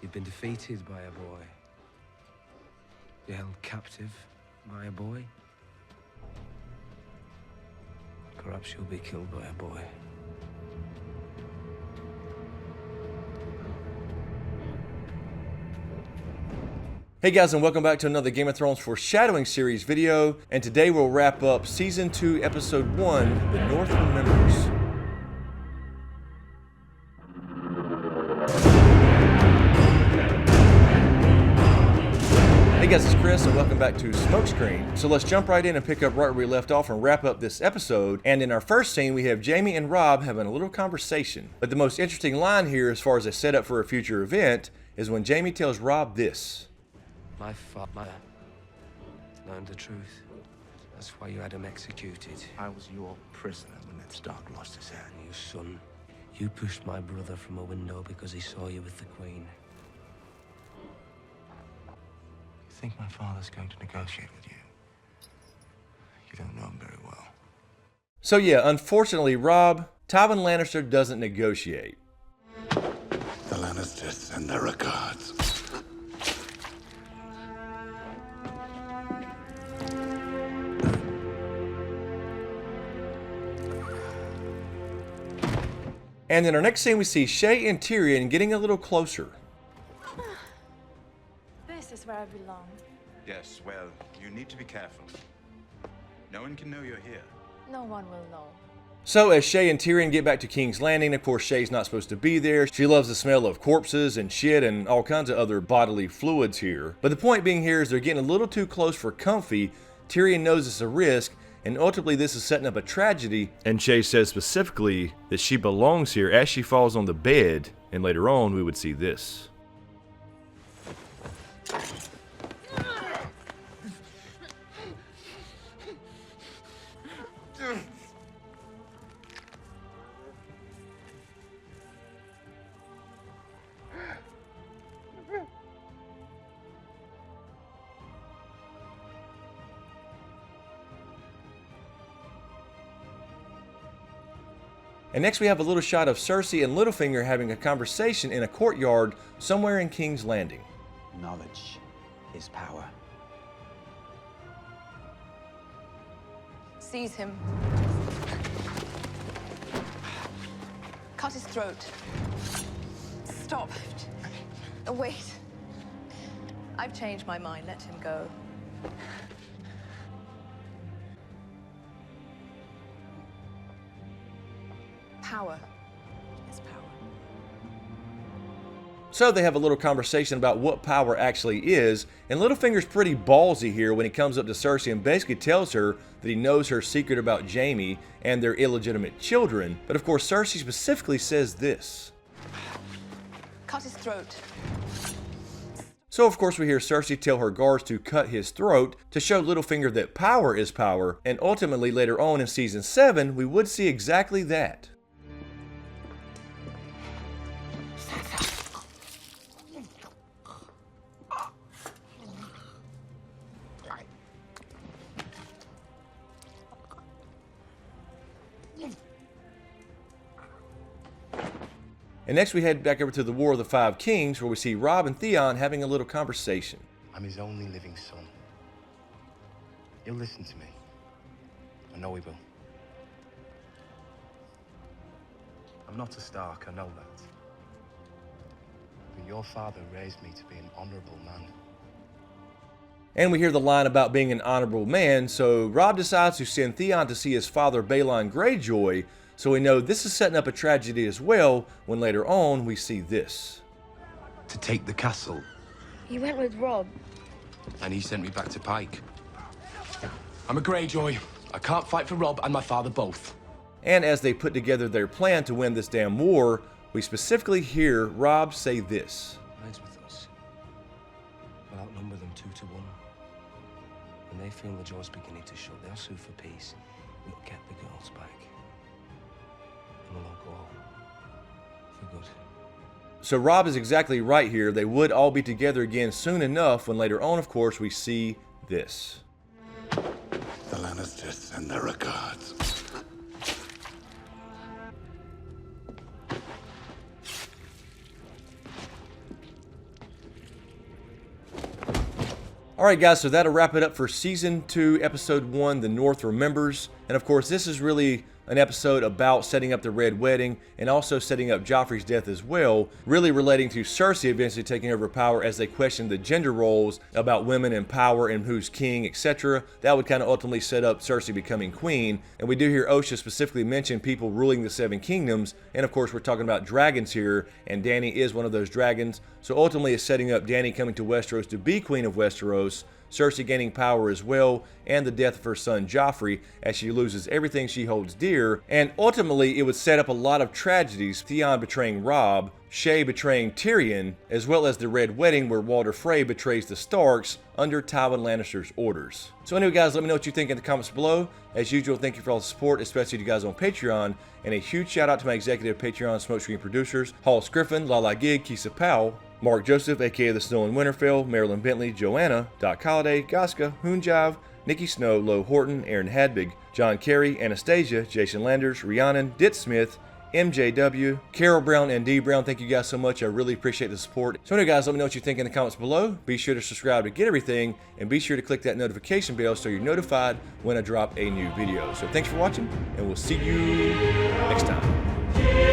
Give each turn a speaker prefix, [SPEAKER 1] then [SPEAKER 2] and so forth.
[SPEAKER 1] You've been defeated by a boy. You're held captive by a boy. Perhaps you'll be killed by a boy.
[SPEAKER 2] Hey guys, and welcome back to another Game of Thrones Foreshadowing series video, and today we'll wrap up Season 2, Episode 1, The North Remembers. Hey guys, it's Chris, and welcome back to SmokeScreen. So let's jump right in and pick up right where we left off and wrap up this episode. And in our first scene, we have Jaime and Robb having a little conversation. But the most interesting line here, as far as a setup for a future event, is when Jaime tells Robb this.
[SPEAKER 1] My father learned the truth. That's why you had him executed.
[SPEAKER 3] I was your prisoner when that Stark lost his head.
[SPEAKER 1] And you, son, you pushed my brother from a window because he saw you with the Queen.
[SPEAKER 3] You think my father's going to negotiate with you? You don't know him very well.
[SPEAKER 2] So yeah, unfortunately, Robb, Tywin Lannister doesn't negotiate.
[SPEAKER 4] The Lannisters send their regards.
[SPEAKER 2] And in our next scene, we see Shae and Tyrion getting a little closer.
[SPEAKER 5] This is where I belong.
[SPEAKER 6] Yes, well, you need to be careful. No one can know you're here.
[SPEAKER 5] No one will know.
[SPEAKER 2] So as Shae and Tyrion get back to King's Landing, of course Shae's not supposed to be there. She loves the smell of corpses and shit and all kinds of other bodily fluids here. But the point being here is they're getting a little too close for comfy. Tyrion knows it's a risk, and ultimately this is setting up a tragedy. And Shae says specifically that she belongs here as she falls on the bed, and later on we would see this. And next we have a little shot of Cersei and Littlefinger having a conversation in a courtyard somewhere in King's Landing.
[SPEAKER 7] Knowledge is power.
[SPEAKER 8] Seize him. Cut his throat. Stop. Wait. I've changed my mind. Let him go. Power is power.
[SPEAKER 2] So they have a little conversation about what power actually is, and Littlefinger's pretty ballsy here when he comes up to Cersei and basically tells her that he knows her secret about Jaime and their illegitimate children. But of course Cersei specifically says this.
[SPEAKER 8] Cut his throat.
[SPEAKER 2] So of course we hear Cersei tell her guards to cut his throat to show Littlefinger that power is power, and ultimately later on in Season 7 we would see exactly that. And next we head back over to the War of the Five Kings, where we see Robb and Theon having a little conversation.
[SPEAKER 3] I'm his only living son. He'll listen to me. I know he will. I'm not a Stark, I know that. But your father raised me to be an honorable man.
[SPEAKER 2] And we hear the line about being an honorable man, so Robb decides to send Theon to see his father Balon Greyjoy, so we know this is setting up a tragedy as well, when later on we see this.
[SPEAKER 9] To take the castle.
[SPEAKER 5] He went with Robb.
[SPEAKER 9] And he sent me back to Pike. I'm a Greyjoy. I can't fight for Robb and my father both.
[SPEAKER 2] And as they put together their plan to win this damn war, we specifically hear Robb say this.
[SPEAKER 1] Lies with us. We'll outnumber them 2 to 1. When they feel the jaw's beginning to shut, they'll sue for peace. We'll get the girls back. And we'll all go home. For good.
[SPEAKER 2] So Robb is exactly right here. They would all be together again soon enough, when later on, of course, we see this.
[SPEAKER 4] The Lannisters send their regards.
[SPEAKER 2] Alright guys, so that'll wrap it up for Season 2, Episode 1, The North Remembers. And of course, this is really an episode about setting up the Red Wedding and also setting up Joffrey's death as well, really relating to Cersei eventually taking over power as they question the gender roles about women and power and who's king, etc. That would kind of ultimately set up Cersei becoming queen. And we do hear Osha specifically mention people ruling the Seven Kingdoms, and of course we're talking about dragons here, and Dany is one of those dragons. So ultimately it's setting up Dany coming to Westeros to be Queen of Westeros, Cersei gaining power as well, and the death of her son Joffrey as she loses everything she holds dear. And ultimately it would set up a lot of tragedies, Theon betraying Robb, Shae betraying Tyrion, as well as the Red Wedding where Walder Frey betrays the Starks under Tywin Lannister's orders. So anyway guys, let me know what you think in the comments below. As usual, thank you for all the support, especially to you guys on Patreon, and a huge shout out to my executive Patreon SmokeScreen producers, Griffin, Lala, Kissa, Powell, Marc Joseph, aka The Snow in Winterfell, Marylin, Bentley, JoAnna, Doc Holliday, Goska, HoonJive, Nicki Snow, Lo Horton, Erin Habig, John Carey, Anastasia, Jason Landers, Rhiaanon, DTizSmith, MJW, Carole Brown, and D Brown. Thank you guys so much. I really appreciate the support. So anyway guys, let me know what you think in the comments below. Be sure to subscribe to get everything, and be sure to click that notification bell so you're notified when I drop a new video. So thanks for watching, and we'll see you next time.